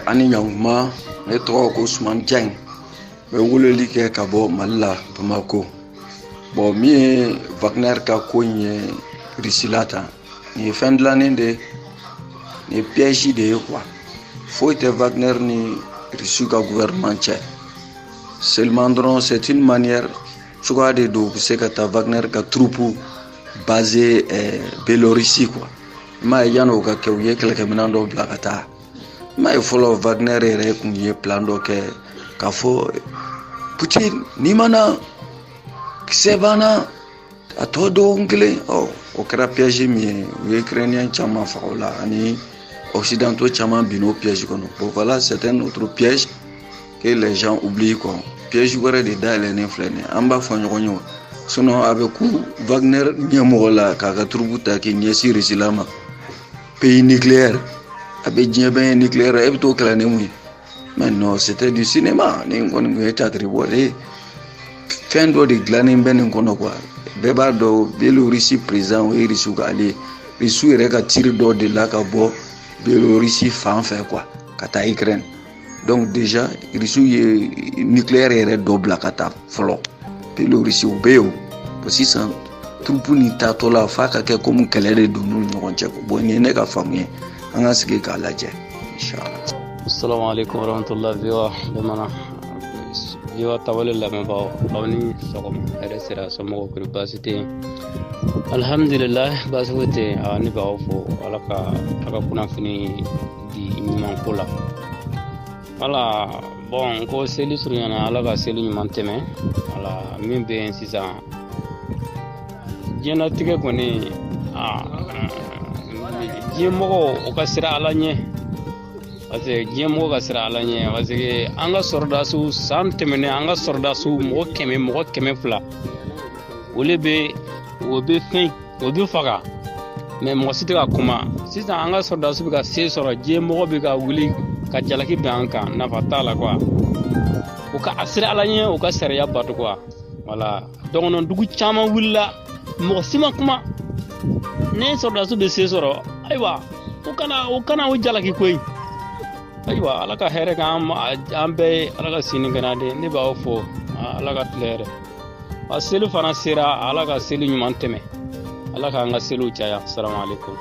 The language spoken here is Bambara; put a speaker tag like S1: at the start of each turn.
S1: ani ɲankuma ne tɔgɔ ko Usman Dieng bɛ weleli kɛ ka bɔ Mali la Bamako. Bon min ye Wagner ka ko in ye Russie la tan nin ye fɛn dilannen de ni piège de ye quoi. Foyi tɛ Wagner ni Russie ka gouvernement cɛ. Seulement dɔrɔn c'est une manière cogoya de don u bɛ se ka taa Wagner ka troupe basé Biélorussie quoi. I m'a ye yan'o ka kɛ u ye kɛlɛkɛminɛn dɔw bila ka taa. I m'a ye fɔlɔ Wagner yɛrɛ kun ye plan dɔ kɛ k'a fɔ Poutine n'i ma na kisɛ banna a tɔ dɔgɔkun kelen o kɛra piège min ye u ye Ukrainien caman faga o la ani Occidentaux caman bin o piège kɔnɔ. Bon voilà c'est un autre piège que les gens oublient quoi. Piège wɛrɛ de dayɛlɛnnen filɛ nin ye an b'a fɔ ɲɔgɔn ye sinon a bɛ ku Wagner ɲɛmɔgɔ la k'a ka troupe ta k'i ɲɛsin Russie la ma pays nucléaire a bɛ diɲɛ bɛɛ ye nucléaire e bɛ t'o kɛlɛ ni mun ye mais non c'était du cinéma ni kɔni kun ye théâtre bɔ de fɛn dɔ de dilannen bɛ nin kɔnɔ quoi bɛɛ b'a dɔn Biélorussie président o ye Russie ka ale Russie yɛrɛ ka tir dɔ de la ka bɔ Biélorussie fan fɛ quoi ka taa Ukraine donc déjà Russie ye nucléaire yɛrɛ dɔ bila ka taa fɔlɔ Biélorussie o bɛ yen o sisan troupe ni taatɔ la f'a ka kɛ comme kɛlɛ de don n'u ɲɔgɔn cɛ bon nin ye ne ka faamu ye an ka sigi k'a lajɛ inchallah.
S2: Assalamu alaikum warahmatullahi bamana viwa tawale lamɛnbagaw aw ni sɔgɔma hɛrɛ sira somɔgɔw kɔni baasi tɛ yen alhamdulillah baasi foyi tɛ yen ne b'aw fo ala ka kunnafoni di ɲumanko la wala bon ko seli surunyana ala ka seli ɲuman tɛmɛ wala min bɛ yen sisan diɲɛlatigɛ kɔni diɲɛmɔgɔ o ka sira ala ɲɛ parce que diɲɛmɔgɔ ka sira ala ɲɛ parce que an ka sɔrɔdasiw san tɛmɛnen an ka sɔrɔdasiw mɔgɔ kɛmɛ fila o bɛ fɛn o bɛ faga mais mɔgɔ si tɛ ka kuma sisan an ka sɔrɔdasiw bɛ ka se sɔrɔ diɲɛmɔgɔ bɛ ka wuli ka jalaki bɛn an kan nafa t'a la quoi o ka a sira ala ɲɛ o ka sariya bato quoi voilà dɔgɔnɔdugu caman wulila mɔgɔ si ma kuma ne sɔrɔdasiw bɛ se sɔrɔ ayiwa o kana o jalaki koyi ayiwa ala ka hɛrɛ k'an an bɛɛ ye ala ka sini kɛnɛ de ne b'aw fɔ ala ka tile hɛrɛ a seli fana sera ala ka seli ɲuman tɛmɛ ala k'an ka seliw caya salamu alaikum.